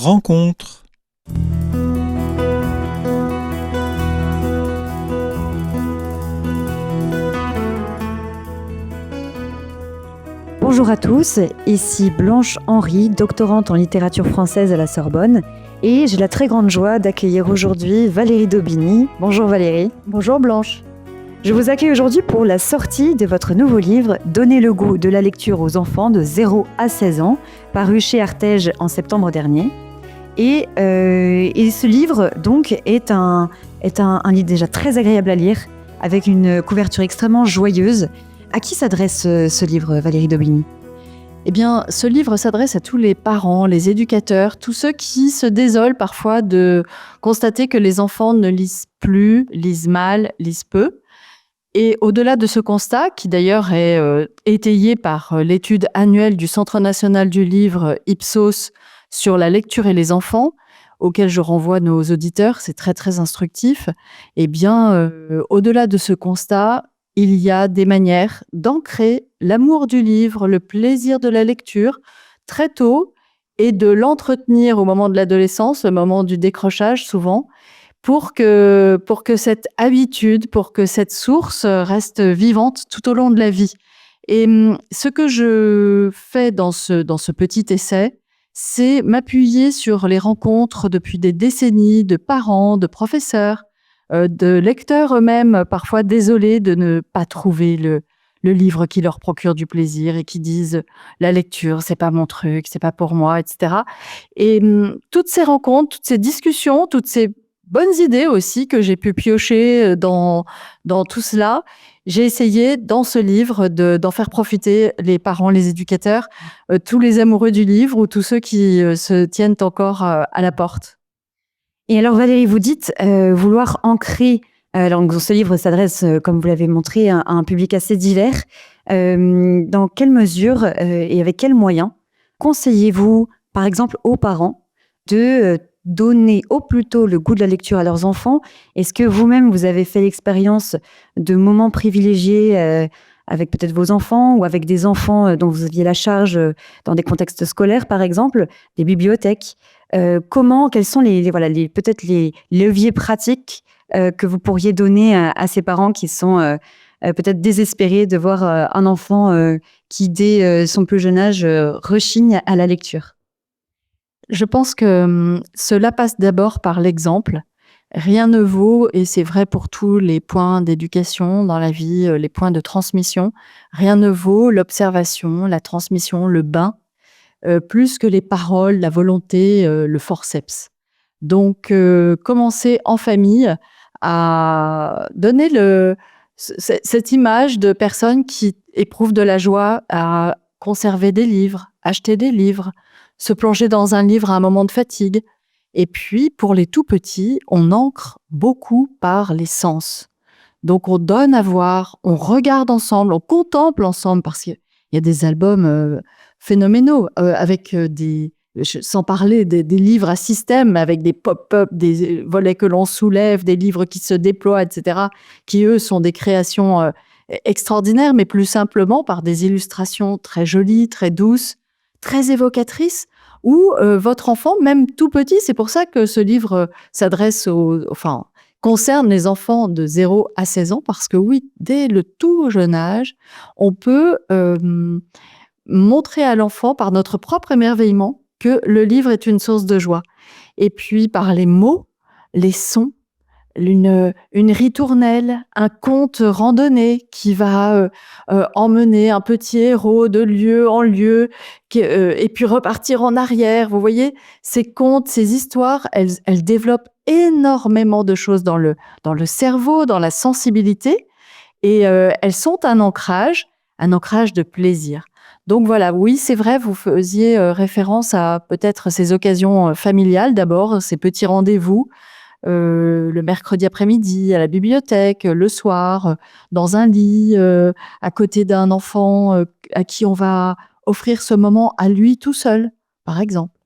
Rencontre. Bonjour à tous, ici Blanche Henry, doctorante en littérature française à la Sorbonne, et j'ai la très grande joie d'accueillir aujourd'hui Valérie Daubigny. Bonjour Valérie. Bonjour Blanche. Je vous accueille aujourd'hui pour la sortie de votre nouveau livre « Donner le goût de la lecture aux enfants de 0 à 16 ans », paru chez Artege en septembre dernier. Et ce livre donc est un livre déjà très agréable à lire, avec une couverture extrêmement joyeuse. À qui s'adresse ce livre, Valérie Daubigny ? Eh bien, ce livre s'adresse à tous les parents, les éducateurs, tous ceux qui se désolent parfois de constater que les enfants ne lisent plus, lisent mal, lisent peu. Et au-delà de ce constat, qui d'ailleurs est étayé par l'étude annuelle du Centre national du livre Ipsos sur la lecture et les enfants, auquel je renvoie nos auditeurs, c'est très très instructif, eh bien, au-delà de ce constat, il y a des manières d'ancrer l'amour du livre, le plaisir de la lecture très tôt et de l'entretenir au moment de l'adolescence, le moment du décrochage souvent, pour que cette habitude, pour que cette source reste vivante tout au long de la vie. Et ce que je fais dans ce petit essai, c'est m'appuyer sur les rencontres depuis des décennies de parents, de professeurs, de lecteurs eux-mêmes, parfois désolés de ne pas trouver le livre qui leur procure du plaisir et qui disent « la lecture, c'est pas mon truc, c'est pas pour moi », etc. Et toutes ces rencontres, toutes ces discussions, toutes ces bonnes idées aussi que j'ai pu piocher dans tout cela, j'ai essayé dans ce livre d'en faire profiter les parents, les éducateurs, tous les amoureux du livre ou tous ceux qui se tiennent encore à la porte. Et alors Valérie, vous dites vouloir ancrer, alors ce livre s'adresse, comme vous l'avez montré, à un public assez divers. Dans quelle mesure et avec quels moyens conseillez-vous, par exemple, aux parents de donner au plus tôt le goût de la lecture à leurs enfants ? Est-ce que vous-même, vous avez fait l'expérience de moments privilégiés avec peut-être vos enfants ou avec des enfants dont vous aviez la charge dans des contextes scolaires, par exemple, des bibliothèques ? Quels sont peut-être les leviers pratiques que vous pourriez donner à ces parents qui sont peut-être désespérés de voir un enfant qui, dès son plus jeune âge, rechigne à la lecture ? Je pense que cela passe d'abord par l'exemple. Rien ne vaut, et c'est vrai pour tous les points d'éducation dans la vie, les points de transmission, rien ne vaut l'observation, la transmission, le bain, plus que les paroles, la volonté, le forceps. Donc, commencer en famille à donner cette image de personnes qui éprouvent de la joie à conserver des livres, acheter des livres, se plonger dans un livre à un moment de fatigue. Et puis, pour les tout petits, on ancre beaucoup par les sens. Donc, on donne à voir, on regarde ensemble, on contemple ensemble, parce qu'il y a des albums phénoménaux, avec sans parler des livres à système, avec des pop-up, des volets que l'on soulève, des livres qui se déploient, etc., qui, eux, sont des créations extraordinaires, mais plus simplement par des illustrations très jolies, très douces, très évocatrices, où votre enfant, même tout petit, c'est pour ça que ce livre concerne les enfants de 0 à 16 ans, parce que oui, dès le tout jeune âge, on peut montrer à l'enfant, par notre propre émerveillement, que le livre est une source de joie. Et puis, par les mots, les sons, une ritournelle, un conte randonné qui va emmener un petit héros de lieu en lieu et puis repartir en arrière. Vous voyez, ces contes, ces histoires, elles développent énormément de choses dans le cerveau, dans la sensibilité, et elles sont un ancrage de plaisir. Donc voilà, oui, c'est vrai, vous faisiez référence à peut-être ces occasions familiales d'abord, ces petits rendez-vous, le mercredi après-midi à la bibliothèque, le soir, dans un lit, à côté d'un enfant à qui on va offrir ce moment à lui tout seul, par exemple.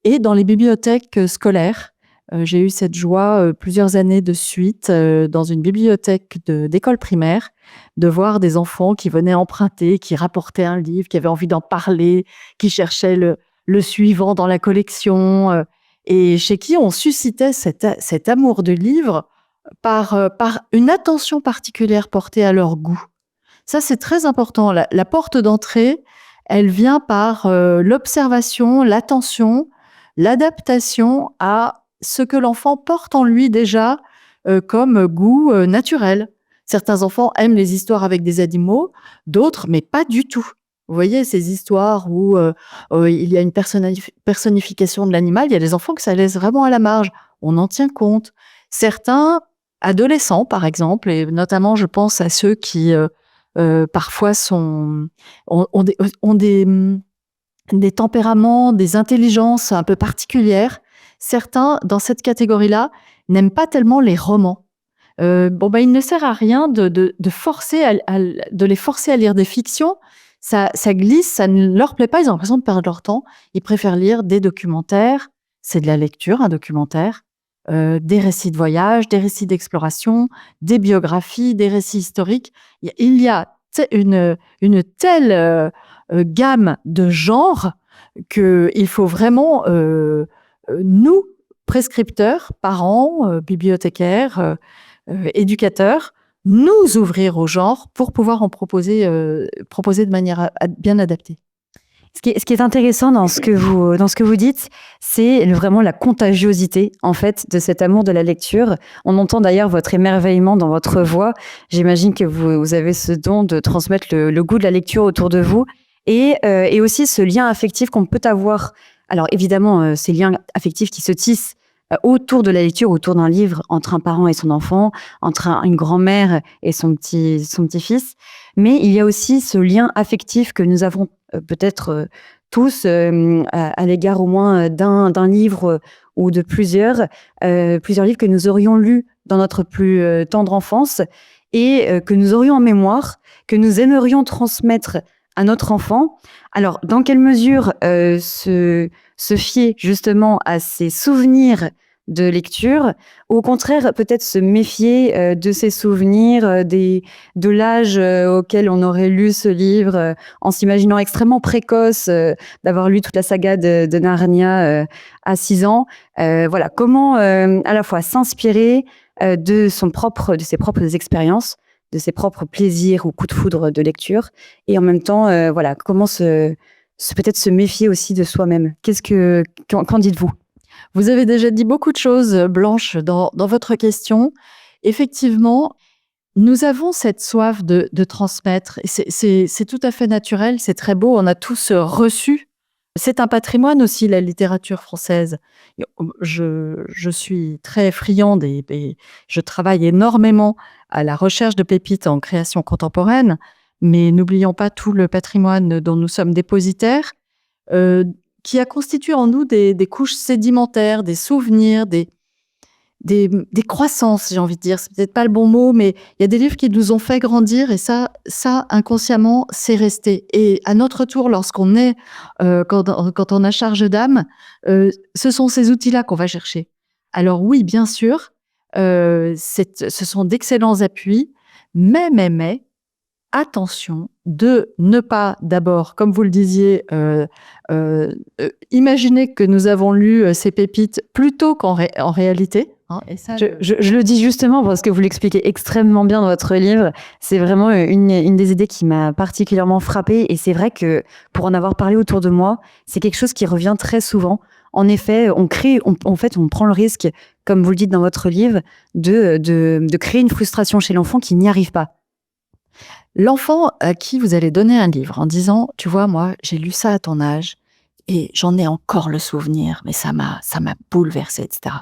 Et dans les bibliothèques scolaires, j'ai eu cette joie plusieurs années de suite dans une bibliothèque d'école primaire, de voir des enfants qui venaient emprunter, qui rapportaient un livre, qui avaient envie d'en parler, qui cherchaient le suivant dans la collection, et chez qui on suscitait cet amour de livre par une attention particulière portée à leur goût. Ça, c'est très important. La porte d'entrée, elle vient par l'observation, l'attention, l'adaptation à ce que l'enfant porte en lui déjà comme goût naturel. Certains enfants aiment les histoires avec des animaux, d'autres, mais pas du tout. Vous voyez, ces histoires où il y a une personnification de l'animal, il y a des enfants que ça laisse vraiment à la marge. On en tient compte. Certains adolescents, par exemple, et notamment, je pense à ceux qui parfois ont des tempéraments, des intelligences un peu particulières. Certains, dans cette catégorie-là, n'aiment pas tellement les romans. Il ne sert à rien de les forcer à lire des fictions. Ça glisse, ça ne leur plaît pas, ils ont l'impression de perdre leur temps. Ils préfèrent lire des documentaires, c'est de la lecture, un documentaire, des récits de voyage, des récits d'exploration, des biographies, des récits historiques. Il y a une telle gamme de genres qu'il faut vraiment, nous, prescripteurs, parents, bibliothécaires, éducateurs, nous ouvrir au genre pour pouvoir en proposer de manière bien adaptée. Ce qui est intéressant dans ce que vous dites, c'est vraiment la contagiosité, en fait, de cet amour de la lecture. On entend d'ailleurs votre émerveillement dans votre voix. J'imagine que vous avez ce don de transmettre le goût de la lecture autour de vous et aussi ce lien affectif qu'on peut avoir. Alors évidemment, ces liens affectifs qui se tissent autour de la lecture, autour d'un livre, entre un parent et son enfant, entre une grand-mère et son petit-fils. Mais il y a aussi ce lien affectif que nous avons peut-être tous à l'égard au moins d'un livre ou de plusieurs livres que nous aurions lus dans notre plus tendre enfance et que nous aurions en mémoire, que nous aimerions transmettre à notre enfant. Alors, dans quelle mesure se fier justement à ces souvenirs de lecture, ou au contraire peut-être se méfier de ces souvenirs, de l'âge auquel on aurait lu ce livre, en s'imaginant extrêmement précoce, d'avoir lu toute la saga de Narnia à 6 ans. Voilà, comment à la fois s'inspirer de ses propres expériences, de ses propres plaisirs ou coups de foudre de lecture, et en même temps, voilà, comment peut-être se méfier aussi de soi-même. Qu'en dites-vous ? Vous avez déjà dit beaucoup de choses, Blanche, dans votre question. Effectivement, nous avons cette soif de transmettre. C'est tout à fait naturel, c'est très beau. On a tous reçu. C'est un patrimoine aussi, la littérature française. Je suis très friande et je travaille énormément à la recherche de pépites en création contemporaine, mais n'oublions pas tout le patrimoine dont nous sommes dépositaires, qui a constitué en nous des couches sédimentaires, des souvenirs, des croissances, j'ai envie de dire. C'est peut-être pas le bon mot, mais il y a des livres qui nous ont fait grandir et ça inconsciemment, c'est resté. Et à notre tour, lorsqu'on est, quand on a charge d'âme, ce sont ces outils-là qu'on va chercher. Alors oui, bien sûr, ce sont d'excellents appuis, mais, attention de ne pas d'abord, comme vous le disiez, imaginer que nous avons lu ces pépites plutôt qu'en réalité. Et ça, je le dis justement parce que vous l'expliquez extrêmement bien dans votre livre. C'est vraiment une des idées qui m'a particulièrement frappée. Et c'est vrai que pour en avoir parlé autour de moi, c'est quelque chose qui revient très souvent. En effet, on prend le risque, comme vous le dites dans votre livre, de créer une frustration chez l'enfant qui n'y arrive pas. L'enfant à qui vous allez donner un livre en disant « Tu vois, moi, j'ai lu ça à ton âge et j'en ai encore le souvenir, mais ça m'a bouleversé, etc. »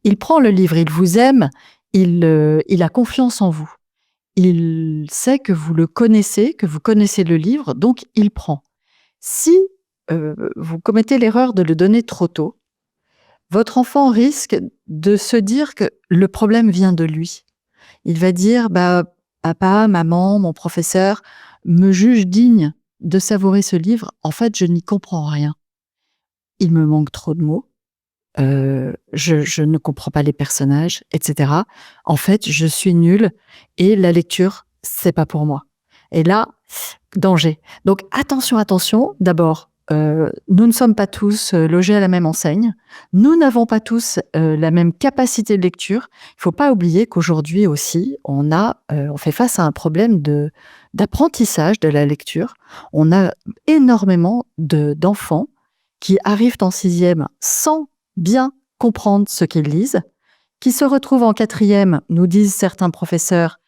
Il prend le livre, il vous aime, il a confiance en vous. Il sait que vous le connaissez, que vous connaissez le livre, donc il prend. Si vous commettez l'erreur de le donner trop tôt, votre enfant risque de se dire que le problème vient de lui. Il va dire papa, maman, mon professeur me juge digne de savourer ce livre. En fait, je n'y comprends rien. Il me manque trop de mots. Je ne comprends pas les personnages, etc. En fait, je suis nulle et la lecture, c'est pas pour moi. Et là, danger. Donc, attention. D'abord, nous ne sommes pas tous logés à la même enseigne. Nous n'avons pas tous la même capacité de lecture. Il ne faut pas oublier qu'aujourd'hui aussi, on fait face à un problème d'apprentissage de la lecture. On a énormément d'enfants qui arrivent en 6e sans bien comprendre ce qu'ils lisent, qui se retrouvent en 4e, nous disent certains professeurs,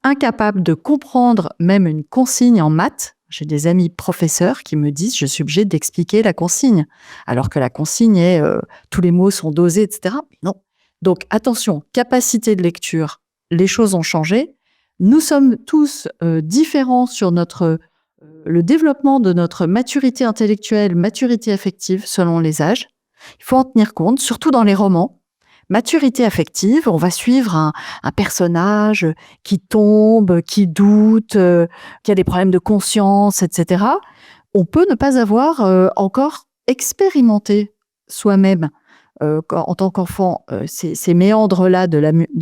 incapables de comprendre même une consigne en maths. J'ai des amis professeurs qui me disent « je suis obligée d'expliquer la consigne », alors que la consigne est tous les mots sont dosés, etc. Mais non. Donc attention, capacité de lecture, les choses ont changé. Nous sommes tous différents sur le développement de notre maturité intellectuelle, maturité affective selon les âges. Il faut en tenir compte, surtout dans les romans. Maturité affective, on va suivre un personnage qui tombe, qui doute, qui a des problèmes de conscience, etc. On peut ne pas avoir encore expérimenté soi-même en tant qu'enfant ces méandres-là de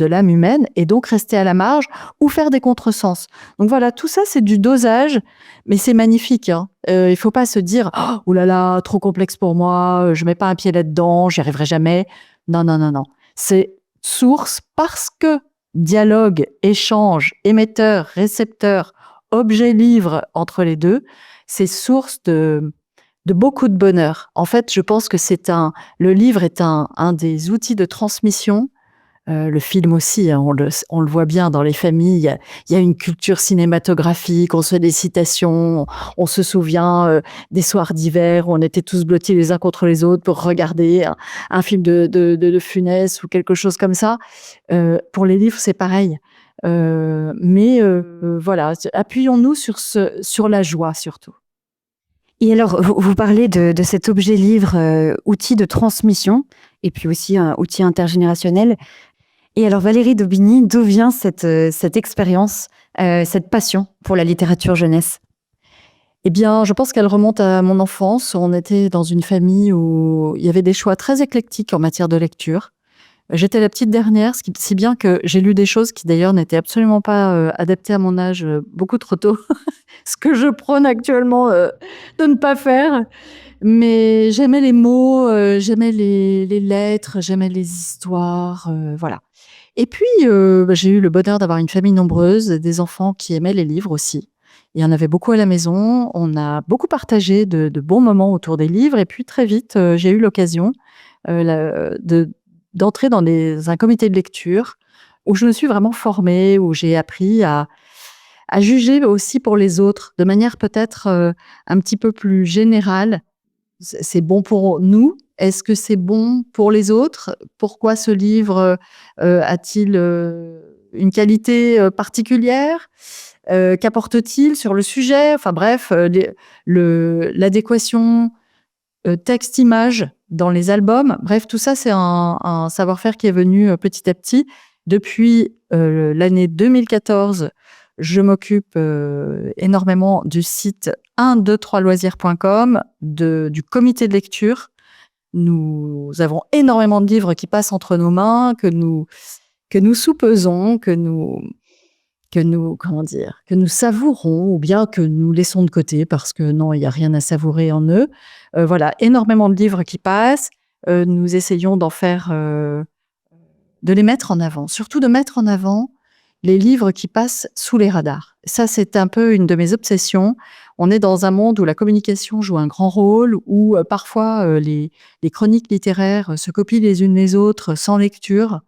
l'âme humaine, et donc rester à la marge ou faire des contresens. Donc voilà, tout ça c'est du dosage, mais c'est magnifique. Il ne faut pas se dire « oh là là, trop complexe pour moi, je ne mets pas un pied là-dedans, j'y arriverai jamais ». Non, non, non, non. C'est source parce que dialogue, échange, émetteur, récepteur, objet, livre entre les deux, c'est source de beaucoup de bonheur. En fait, je pense que le livre est un des outils de transmission. Le film aussi, on le voit bien dans les familles. Il y a une culture cinématographique, on se fait des citations, on se souvient des soirs d'hiver où on était tous blottis les uns contre les autres pour regarder un film de Funès ou quelque chose comme ça. Pour les livres, c'est pareil. Mais voilà, appuyons-nous sur la joie surtout. Et alors, vous parlez de cet objet livre, outil de transmission, et puis aussi un outil intergénérationnel. Et alors, Valérie Daubigny, d'où vient cette expérience, cette passion pour la littérature jeunesse? Eh bien, je pense qu'elle remonte à mon enfance. On était dans une famille où il y avait des choix très éclectiques en matière de lecture. J'étais la petite dernière, si bien que j'ai lu des choses qui d'ailleurs n'étaient absolument pas adaptées à mon âge beaucoup trop tôt. Ce que je prône actuellement de ne pas faire. Mais j'aimais les mots, j'aimais les lettres, j'aimais les histoires, voilà. Et puis, j'ai eu le bonheur d'avoir une famille nombreuse, des enfants qui aimaient les livres aussi. Il y en avait beaucoup à la maison. On a beaucoup partagé de bons moments autour des livres. Et puis, très vite, j'ai eu l'occasion d'entrer dans un comité de lecture où je me suis vraiment formée, où j'ai appris à juger aussi pour les autres, de manière peut-être un petit peu plus générale. C'est bon pour nous? Est-ce que c'est bon pour les autres? Pourquoi ce livre a-t-il une qualité particulière? Qu'apporte-t-il sur le sujet? Enfin bref, l'adéquation texte-image dans les albums. Bref, tout ça, c'est un savoir-faire qui est venu petit à petit. Depuis l'année 2014, je m'occupe énormément du site 123loisirs.com, du comité de lecture. Nous avons énormément de livres qui passent entre nos mains, que nous soupesons, que nous savourons, ou bien que nous laissons de côté parce que non, il n'y a rien à savourer en eux. Voilà, énormément de livres qui passent. Nous essayons de les mettre en avant, surtout de mettre en avant les livres qui passent sous les radars. Ça, c'est un peu une de mes obsessions. On est dans un monde où la communication joue un grand rôle, où parfois les chroniques littéraires se copient les unes les autres sans lecture.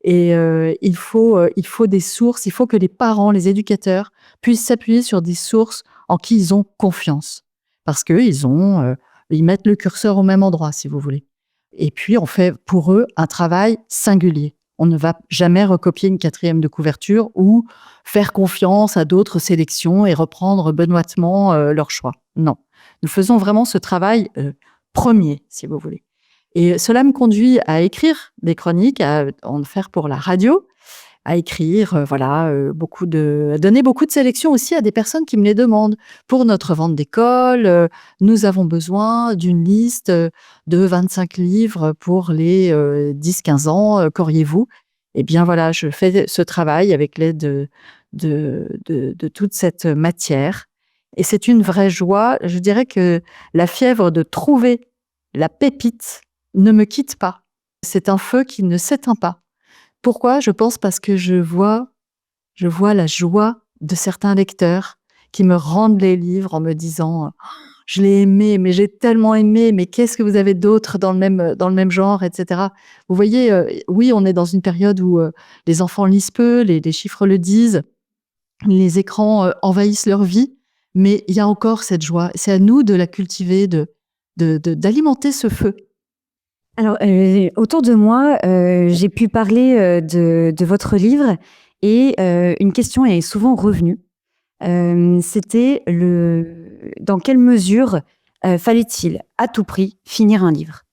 Et il faut des sources, il faut que les parents, les éducateurs puissent s'appuyer sur des sources en qui ils ont confiance. Parce qu'ils mettent le curseur au même endroit, si vous voulez. Et puis, on fait pour eux un travail singulier. On ne va jamais recopier une 4e de couverture ou faire confiance à d'autres sélections et reprendre benoîtement leur choix. Non. Nous faisons vraiment ce travail premier, si vous voulez. Et cela me conduit à écrire des chroniques, à en faire pour la radio, à écrire, à donner beaucoup de sélections aussi à des personnes qui me les demandent. Pour notre vente d'école, nous avons besoin d'une liste de 25 livres pour les 10-15 ans. Qu'auriez-vous? Eh bien voilà, je fais ce travail avec l'aide de toute cette matière. Et c'est une vraie joie. Je dirais que la fièvre de trouver la pépite ne me quitte pas. C'est un feu qui ne s'éteint pas. Pourquoi? Je pense parce que je vois la joie de certains lecteurs qui me rendent les livres en me disant je l'ai aimé, mais j'ai tellement aimé, mais qu'est-ce que vous avez d'autre dans le même genre, etc. Vous voyez, oui, on est dans une période où les enfants lisent peu, les chiffres le disent, les écrans envahissent leur vie, mais il y a encore cette joie. C'est à nous de la cultiver, d'alimenter ce feu. Alors, autour de moi, j'ai pu parler de votre livre et une question est souvent revenue. C'était dans quelle mesure fallait-il à tout prix finir un livre?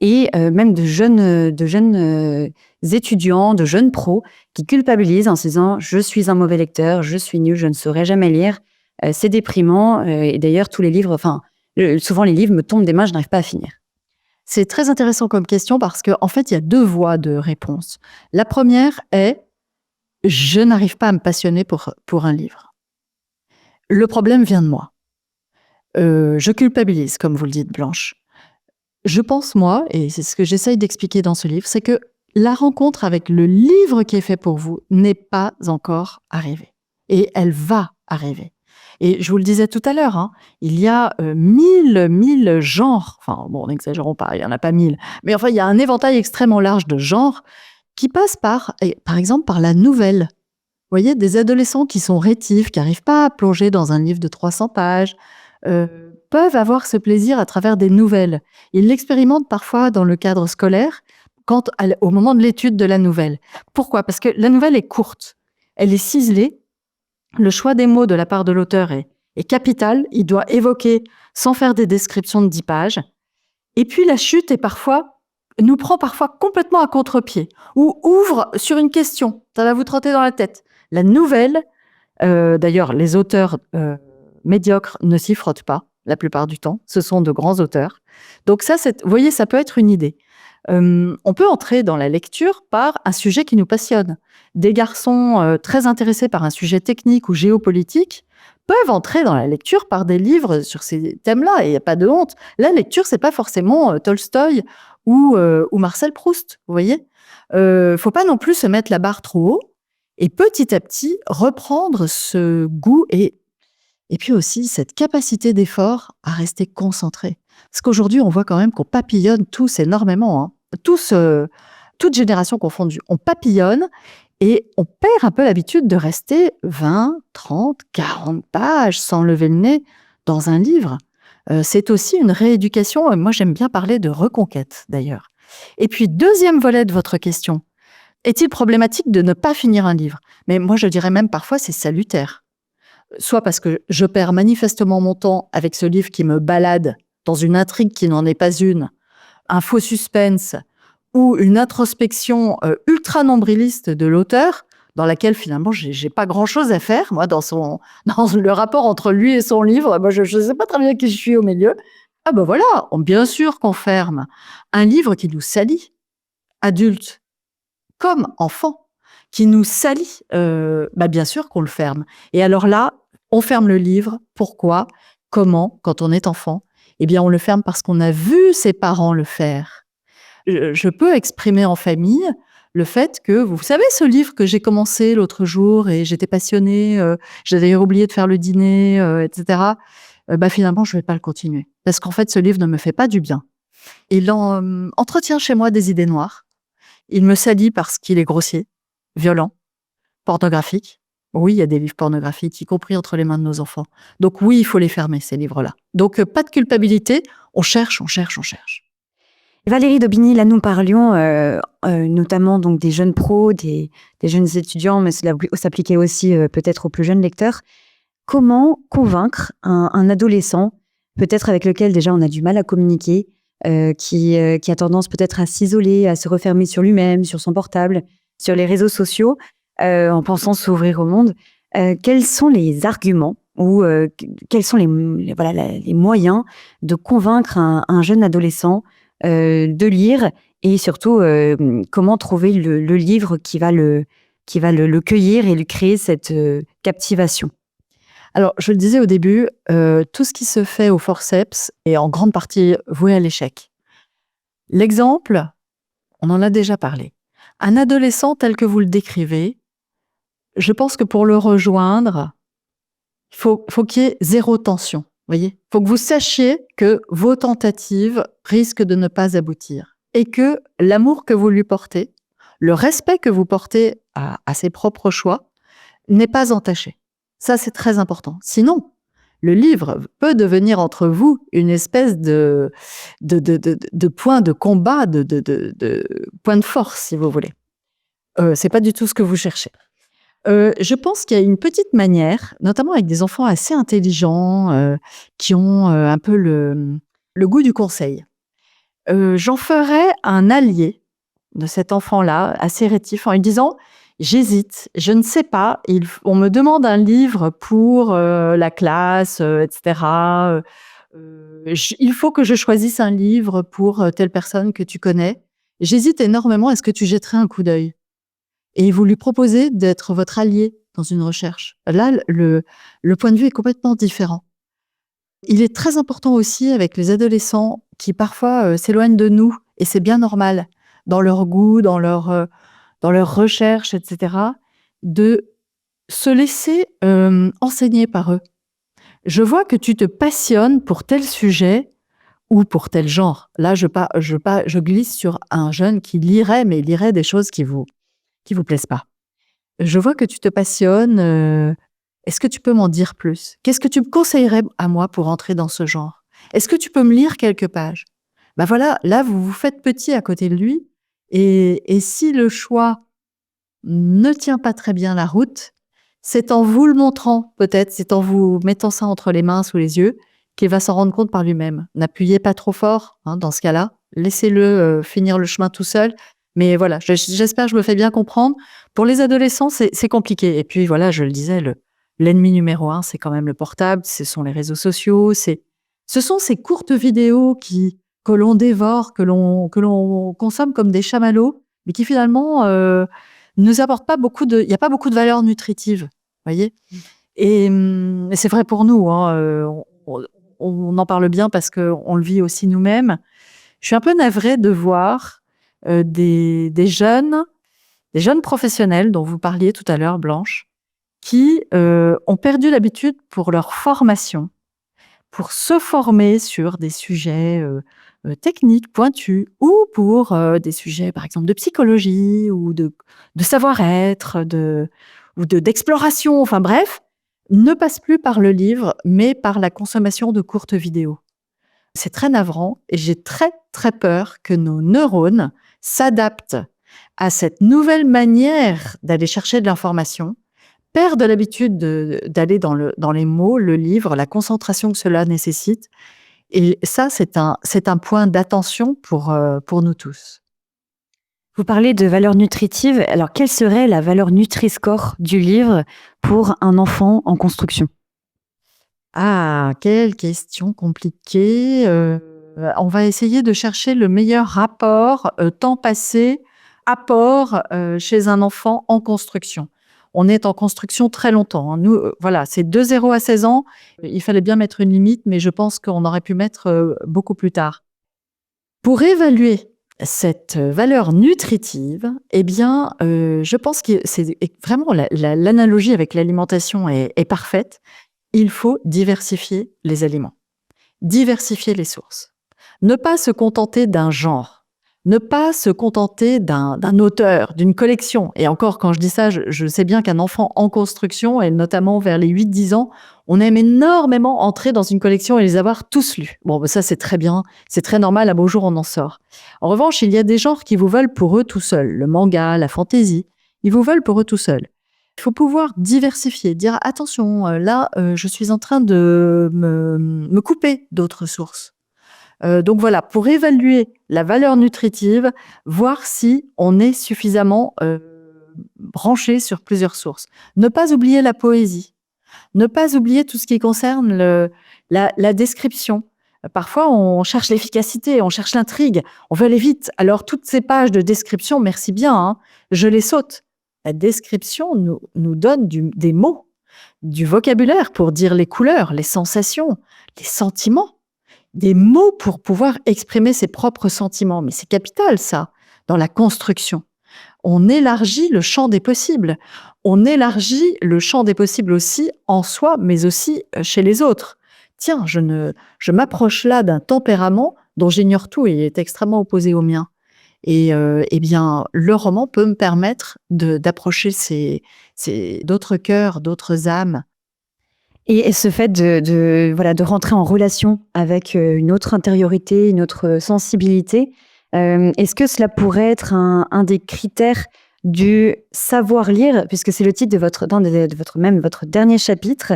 Et même de jeunes étudiants, de jeunes pros qui culpabilisent en se disant « je suis un mauvais lecteur, je suis nul, je ne saurais jamais lire, c'est déprimant et d'ailleurs tous les livres, souvent les livres me tombent des mains, je n'arrive pas à finir ». C'est très intéressant comme question parce qu'en fait, il y a 2 voies de réponse. La première est « je n'arrive pas à me passionner pour un livre ». Le problème vient de moi. Je culpabilise, comme vous le dites, Blanche. Je pense, moi, et c'est ce que j'essaye d'expliquer dans ce livre, c'est que la rencontre avec le livre qui est fait pour vous n'est pas encore arrivée. Et elle va arriver. Et je vous le disais tout à l'heure, hein, il y a 1000 genres, enfin bon, n'exagérons pas, il n'y en a pas 1000, mais enfin il y a un éventail extrêmement large de genres qui passent par exemple par la nouvelle. Vous voyez, des adolescents qui sont rétifs, qui n'arrivent pas à plonger dans un livre de 300 pages, peuvent avoir ce plaisir à travers des nouvelles. Ils l'expérimentent parfois dans le cadre scolaire, au moment de l'étude de la nouvelle. Pourquoi? Parce que la nouvelle est courte, elle est ciselée, le choix des mots de la part de l'auteur est capital, il doit évoquer sans faire des descriptions de 10 pages. Et puis la chute nous prend parfois complètement à contre-pied, ou ouvre sur une question, ça va vous trotter dans la tête. La nouvelle, d'ailleurs les auteurs médiocres ne s'y frottent pas la plupart du temps, ce sont de grands auteurs. Donc ça, vous voyez, ça peut être une idée. On peut entrer dans la lecture par un sujet qui nous passionne. Des garçons très intéressés par un sujet technique ou géopolitique peuvent entrer dans la lecture par des livres sur ces thèmes-là, et il n'y a pas de honte. La lecture, c'est pas forcément Tolstoï ou Marcel Proust, vous voyez. Faut pas non plus se mettre la barre trop haut, et petit à petit reprendre ce goût et puis aussi cette capacité d'effort à rester concentré. Parce qu'aujourd'hui, on voit quand même qu'on papillonne tous énormément, hein. Tous, toutes générations confondues. On papillonne et on perd un peu l'habitude de rester 20, 30, 40 pages sans lever le nez dans un livre. C'est aussi une rééducation. Moi, j'aime bien parler de reconquête, d'ailleurs. Et puis, deuxième volet de votre question. Est-il problématique de ne pas finir un livre? Mais moi, je dirais même parfois, c'est salutaire. Soit parce que je perds manifestement mon temps avec ce livre qui me balade dans une intrigue qui n'en est pas une, un faux suspense ou une introspection ultra nombriliste de l'auteur, dans laquelle finalement j'ai pas grand-chose à faire, moi, dans le rapport entre lui et son livre. Moi, je sais pas très bien qui je suis au milieu. Ah ben voilà, bien sûr qu'on ferme un livre qui nous salit, adulte comme enfant, qui nous salit, bien sûr qu'on le ferme. Et alors là, on ferme le livre. Pourquoi? Comment? Quand on est enfant, eh bien, on le ferme parce qu'on a vu ses parents le faire. Je peux exprimer en famille le fait que, vous savez, ce livre que j'ai commencé l'autre jour et j'étais passionnée, j'ai d'ailleurs oublié de faire le dîner, etc. Finalement, je ne vais pas le continuer. Parce qu'en fait, ce livre ne me fait pas du bien. Il entretient chez moi des idées noires. Il me salit parce qu'il est grossier, violent, pornographique. Oui, il y a des livres pornographiques, y compris entre les mains de nos enfants. Donc oui, il faut les fermer, ces livres-là. Donc pas de culpabilité, on cherche. Valérie Daubigny, là nous parlions notamment donc des jeunes pros, des jeunes étudiants, mais cela s'appliquait aussi peut-être aux plus jeunes lecteurs. Comment convaincre un adolescent, peut-être avec lequel déjà on a du mal à communiquer, qui a tendance peut-être à s'isoler, à se refermer sur lui-même, sur son portable, sur les réseaux sociaux, en pensant s'ouvrir au monde. Quels sont les arguments ou quels sont les moyens de convaincre un jeune adolescent de lire et surtout comment trouver le livre qui va le cueillir et lui créer cette captivation? Alors, je le disais au début, tout ce qui se fait au forceps est en grande partie voué à l'échec. L'exemple, on en a déjà parlé. Un adolescent tel que vous le décrivez, je pense que pour le rejoindre, faut qu'il y ait 0 tension, voyez? Faut que vous sachiez que vos tentatives risquent de ne pas aboutir et que l'amour que vous lui portez, le respect que vous portez à ses propres choix n'est pas entaché. Ça, c'est très important. Sinon, le livre peut devenir entre vous une espèce de point de combat, de point de force, si vous voulez. C'est pas du tout ce que vous cherchez. Je pense qu'il y a une petite manière, notamment avec des enfants assez intelligents, qui ont un peu le goût du conseil. J'en ferais un allié de cet enfant-là, assez rétif, en lui disant: «J'hésite, je ne sais pas, on me demande un livre pour la classe, et cetera. Il faut que je choisisse un livre pour telle personne que tu connais. J'hésite énormément, est-ce que tu jetterais un coup d'œil?» Et vous lui proposez d'être votre allié dans une recherche. Là, le point de vue est complètement différent. Il est très important aussi avec les adolescents qui parfois s'éloignent de nous, et c'est bien normal, dans leur goût, dans leur recherche, etc., de se laisser enseigner par eux. Je vois que tu te passionnes pour tel sujet ou pour tel genre. Là, je glisse sur un jeune qui lirait, mais lirait des choses qui vous plaisent pas. Je vois que tu te passionnes. Est-ce que tu peux m'en dire plus? Qu'est-ce que tu me conseillerais à moi pour entrer dans ce genre? Est-ce que tu peux me lire quelques pages? Ben voilà, là, vous vous faites petit à côté de lui. Et si le choix ne tient pas très bien la route, c'est en vous le montrant, peut-être, c'est en vous mettant ça entre les mains, sous les yeux, qu'il va s'en rendre compte par lui-même. N'appuyez pas trop fort, hein, dans ce cas-là. Laissez-le finir le chemin tout seul. Mais voilà, j'espère que je me fais bien comprendre. Pour les adolescents, c'est compliqué. Et puis voilà, je le disais, l'ennemi numéro 1, c'est quand même le portable, ce sont les réseaux sociaux, ce sont ces courtes vidéos que l'on dévore, que l'on consomme comme des chamallows, mais qui finalement nous apportent pas beaucoup il n'y a pas beaucoup de valeur nutritive, voyez. Et c'est vrai pour nous, hein, on en parle bien parce qu'on le vit aussi nous-mêmes. Je suis un peu navrée de voir des jeunes professionnels dont vous parliez tout à l'heure, Blanche, qui ont perdu l'habitude pour leur formation, pour se former sur des sujets techniques, pointus, ou pour des sujets, par exemple, de psychologie ou de savoir-être, d'exploration, enfin bref, ne passent plus par le livre, mais par la consommation de courtes vidéos. C'est très navrant et j'ai très, très peur que nos neurones s'adaptent à cette nouvelle manière d'aller chercher de l'information, perdent l'habitude d'aller dans les mots, le livre, la concentration que cela nécessite. Et ça, c'est un point d'attention pour nous tous. Vous parlez de valeur nutritive. Alors, quelle serait la valeur Nutri-Score du livre pour un enfant en construction? Ah, quelle question compliquée. On va essayer de chercher le meilleur rapport temps passé, apport chez un enfant en construction. On est en construction très longtemps, hein. Nous, voilà, c'est de 0 à 16 ans. Il fallait bien mettre une limite, mais je pense qu'on aurait pu mettre beaucoup plus tard. Pour évaluer cette valeur nutritive, eh bien, je pense que c'est vraiment l'analogie avec l'alimentation est parfaite. Il faut diversifier les aliments, diversifier les sources. Ne pas se contenter d'un genre, ne pas se contenter d'un auteur, d'une collection. Et encore, quand je dis ça, je sais bien qu'un enfant en construction, et notamment vers les 8-10 ans, on aime énormément entrer dans une collection et les avoir tous lus. Bon, ça c'est très bien, c'est très normal, à beau jour on en sort. En revanche, il y a des genres qui vous veulent pour eux tout seuls, le manga, la fantaisie, ils vous veulent pour eux tout seuls. Il faut pouvoir diversifier, dire attention, là, je suis en train de me couper d'autres sources. Donc voilà, pour évaluer la valeur nutritive, voir si on est suffisamment branché sur plusieurs sources. Ne pas oublier la poésie, ne pas oublier tout ce qui concerne la description. Parfois, on cherche l'efficacité, on cherche l'intrigue, on veut aller vite. Alors, toutes ces pages de description, merci bien, hein, je les saute. La description nous donne des mots, du vocabulaire pour dire les couleurs, les sensations, les sentiments, des mots pour pouvoir exprimer ses propres sentiments. Mais c'est capital, ça, dans la construction. On élargit le champ des possibles. On élargit le champ des possibles aussi en soi, mais aussi chez les autres. Tiens, je m'approche là d'un tempérament dont j'ignore tout et est extrêmement opposé au mien. Et eh bien, le roman peut me permettre d'approcher d'autres cœurs, d'autres âmes. Et ce fait voilà, de rentrer en relation avec une autre intériorité, une autre sensibilité, est-ce que cela pourrait être un des critères du savoir lire, puisque c'est le titre de votre dernier chapitre.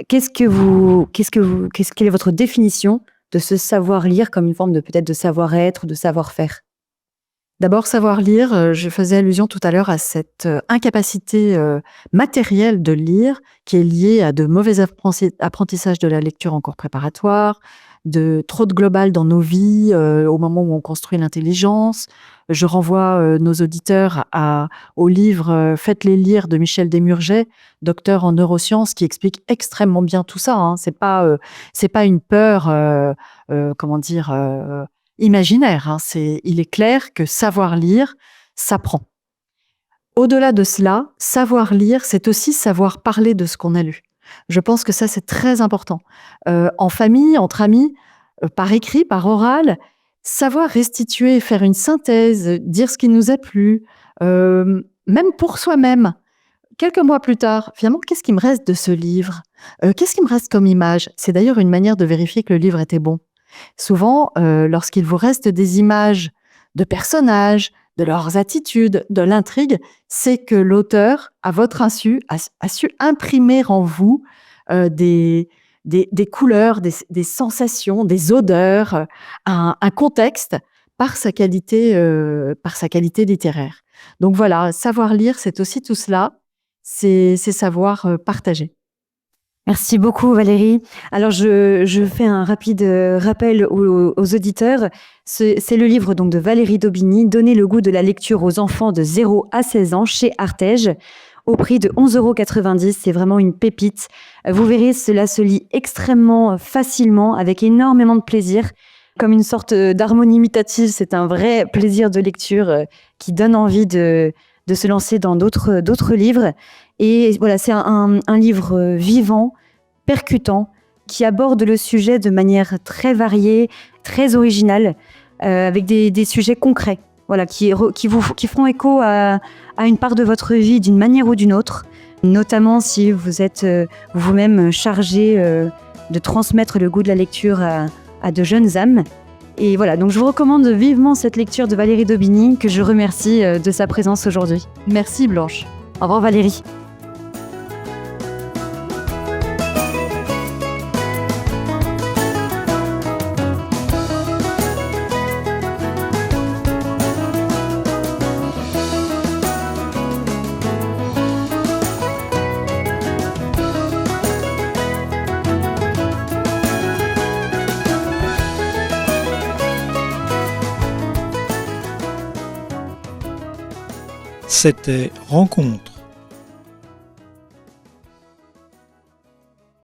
Quelle est votre définition de ce savoir lire comme une forme de peut-être de savoir-être ou de savoir-faire? D'abord, savoir lire, je faisais allusion tout à l'heure à cette incapacité matérielle de lire qui est liée à de mauvais apprentissages de la lecture en cours préparatoire, de trop de global dans nos vies au moment où on construit l'intelligence. Je renvoie nos auditeurs au livre Faites-les lire de Michel Desmurget, docteur en neurosciences, qui explique extrêmement bien tout ça. Hein. C'est pas une peur, comment dire, imaginaire. Hein. Il est clair que savoir lire s'apprend. Au-delà de cela, savoir lire, c'est aussi savoir parler de ce qu'on a lu. Je pense que ça, c'est très important. En famille, entre amis, par écrit, par oral, savoir restituer, faire une synthèse, dire ce qui nous a plu, même pour soi-même. Quelques mois plus tard, finalement, qu'est-ce qui me reste de ce livre? Qu'est-ce qui me reste comme image? C'est d'ailleurs une manière de vérifier que le livre était bon. Souvent, lorsqu'il vous reste des images de personnages, de leurs attitudes, de l'intrigue, c'est que l'auteur, à votre insu, a su imprimer en vous des couleurs, des sensations, des odeurs, un contexte par sa qualité littéraire. Donc voilà, savoir lire, c'est aussi tout cela, c'est savoir partager. Merci beaucoup Valérie. Alors je fais un rapide rappel aux auditeurs. C'est le livre donc de Valérie Daubigny, Donner le goût de la lecture aux enfants de 0 à 16 ans chez Artege, au prix de 11,90 €. C'est vraiment une pépite. Vous verrez, cela se lit extrêmement facilement, avec énormément de plaisir. Comme une sorte d'harmonie imitative, c'est un vrai plaisir de lecture qui donne envie de se lancer dans d'autres livres. Et voilà, c'est un livre vivant, percutant, qui aborde le sujet de manière très variée, très originale, avec des sujets concrets, voilà, qui feront écho à une part de votre vie d'une manière ou d'une autre, notamment si vous êtes vous-même chargé de transmettre le goût de la lecture à de jeunes âmes. Et voilà, donc je vous recommande vivement cette lecture de Valérie Daubigny, que je remercie de sa présence aujourd'hui. Merci Blanche. Au revoir Valérie. C'était Rencontre